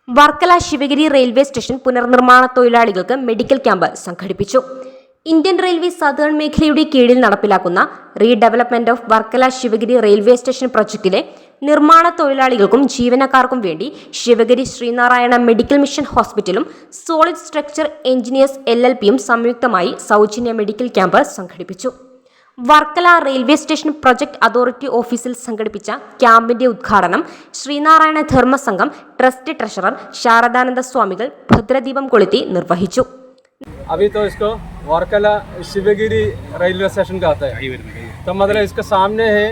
Varkala Sivagiri railway station പുനർനിർമ്മാണ തൊഴിലാളികൾക്ക് medical camp സംഘടിപ്പിച്ചു. ഇന്ത്യൻ റെയിൽവേ സതേൺ മേഖലയുടെ കീഴിൽ നടപ്പിലാക്കുന്ന redevelopment of Varkala Sivagiri railway station പ്രൊജക്ടിലെ നിർമ്മാണ തൊഴിലാളികൾക്കും ജീവനക്കാർക്കും വേണ്ടി ശിവഗിരി ശ്രീനാരായണ മെഡിക്കൽ മിഷൻ ഹോസ്പിറ്റലും സോളിഡ് സ്ട്രക്ചർ എഞ്ചിനീയേഴ്സ് LLPയും സംയുക്തമായി സൗജന്യ മെഡിക്കൽ ക്യാമ്പ് സംഘടിപ്പിച്ചു. Varkala railway station project authority ഓഫീസിൽ സംഘടിപ്പിച്ച ക്യാമ്പിന്റെ ഉദ്ഘാടനം ശ്രീനാരായണ ധർമ്മസംഘം ട്രസ്റ്റ് ട്രഷറർ ശാരദാനന്ദ സ്വാമികൾ ഭദ്രദീപം കൊളുത്തി നിർവഹിച്ചു. अभी तो इसको वर्कला शिवगिरी रेलवे स्टेशन का आता है, तो मतलब इसके सामने है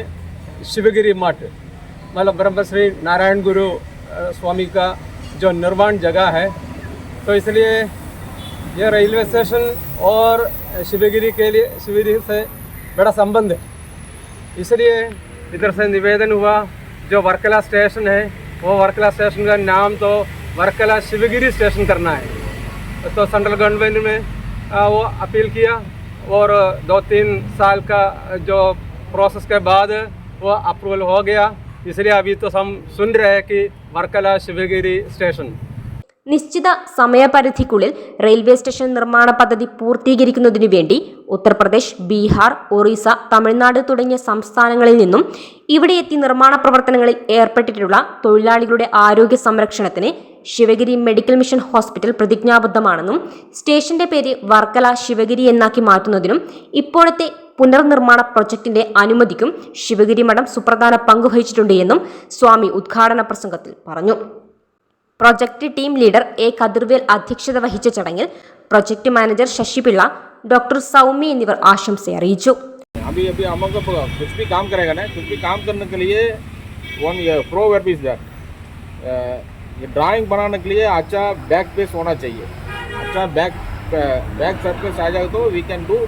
शिवगिरी मठ, मतलब ब्रह्मश्री नारायण गुरु स्वामी का जो निर्माण जगह है. तो इसलिए यह रेलवे स्टेशन और शिवगिरी के लिए शिवगिरी से बड़ा संबंध है. इसलिए इधर से निवेदन हुआ जो वर्कला स्टेशन है वो वर्कला स्टेशन का नाम तो वर्कला शिवगिरी स्टेशन करना है. तो सेंट्रल गवर्नमेंट में वो अपील किया और 2-3 साल का जो प्रोसेस के बाद वो अप्रूवल हो गया. इसलिए अभी तो हम सुन रहे हैं कि वर्कला शिवगिरी स्टेशन നിശ്ചിത സമയപരിധിക്കുള്ളിൽ റെയിൽവേ സ്റ്റേഷൻ നിർമ്മാണ പദ്ധതി പൂർത്തീകരിക്കുന്നതിനു വേണ്ടി ഉത്തർപ്രദേശ്, ബീഹാർ, ഒറീസ, തമിഴ്നാട് തുടങ്ങിയ സംസ്ഥാനങ്ങളിൽ നിന്നും ഇവിടെ എത്തി നിർമ്മാണ പ്രവർത്തനങ്ങളിൽ ഏർപ്പെട്ടിട്ടുള്ള തൊഴിലാളികളുടെ ആരോഗ്യ സംരക്ഷണത്തിന് ശിവഗിരി മെഡിക്കൽ മിഷൻ ഹോസ്പിറ്റൽ പ്രതിജ്ഞാബദ്ധമാണെന്നും സ്റ്റേഷന്റെ പേര് വർക്കല ശിവഗിരി എന്നാക്കി മാറ്റുന്നതിനും ഇപ്പോഴത്തെ പുനർനിർമ്മാണ പ്രൊജക്ടിന്റെ അനുമതിക്കും ശിവഗിരി മഠം സുപ്രധാന പങ്കുവഹിച്ചിട്ടുണ്ട് എന്നും സ്വാമി ഉദ്ഘാടന പ്രസംഗത്തിൽ പറഞ്ഞു. Project team leader A. Kathirvel അധ്യക്ഷത വഹിച്ച ചടങ്ങിൽ project manager Sasipillai, doctor Soumya എന്നിവർ ആശംസ അറിയിച്ചു. अभी हमको कुछ भी काम करेगा ना, कुछ भी काम करने के लिए वन प्रोवर्ब इज दैट ये ड्राइंग बनाने के लिए अच्छा बैक पेस होना चाहिए. अच्छा बैक सरफेस आ जाए तो we can do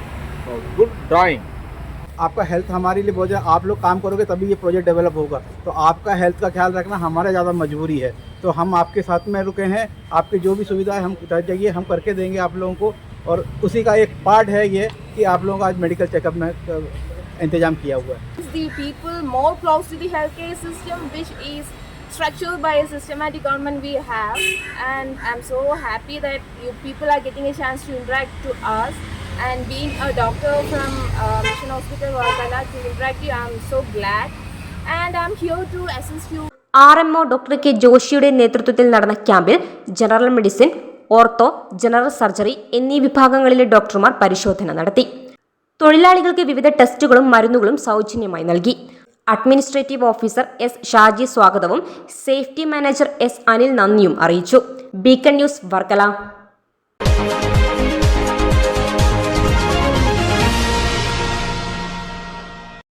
good drawing. आपका हेल्थ हमारे लिए बहुत ज़्यादा, आप लोग काम करोगे तभी ये प्रोजेक्ट डेवलप होगा. तो आपका हेल्थ का ख्याल रखना हमारा ज़्यादा मजबूरी है. तो हम आपके साथ में रुके हैं, आपकी जो भी सुविधाएं हम चाहिए हम करके देंगे आप लोगों को. और उसी का एक पार्ट है ये कि आप लोगों का आज मेडिकल चेकअप में इंतजाम किया हुआ है. The people more close to the healthcare system, which is structured by a systematic government we have, and I'm so happy that you people are getting a chance to interact to us. And being a doctor from Mission Hospital Varkala to interact you, I'm so glad, and I'm here to assist you. RMO doctor K. ജോഷിയുടെ നേതൃത്വത്തിൽ നടന്ന ക്യാമ്പിൽ general medicine, ortho, general surgery എന്നീ വിഭാഗങ്ങളിലെ ഡോക്ടർമാർ പരിശോധന നടത്തി. തൊഴിലാളികൾക്ക് വിവിധ ടെസ്റ്റുകളും മരുന്നുകളും സൗജന്യമായി നൽകി. Administrative officer S. ഷാജി സ്വാഗതവും സേഫ്റ്റി മാനേജർ S. അനിൽ നന്ദിയും അറിയിച്ചു. Beacon news Varkala.